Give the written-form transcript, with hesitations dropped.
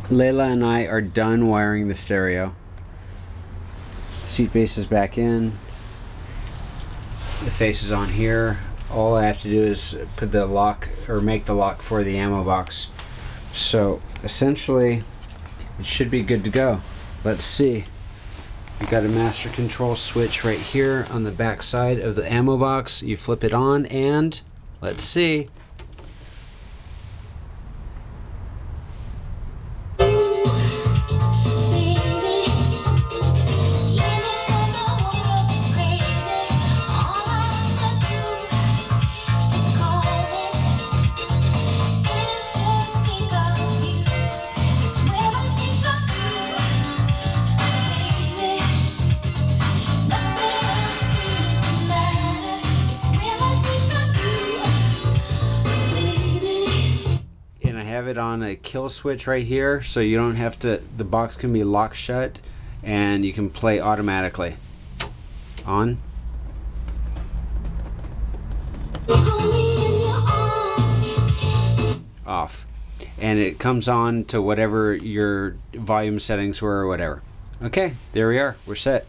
Layla and I are done wiring the stereo. Seat base is back in. The face is on here. All I have to do is put the lock, or make the lock for the ammo box. So essentially it should be good to go. Let's see. You got a master control switch right here on the back side of the ammo box. You flip it on and let's see. Have it on a kill switch right here, so you don't have to, the box can be locked shut and you can play automatically. On. Off. And it comes on to whatever your volume settings were or whatever. Okay, there we are. We're set.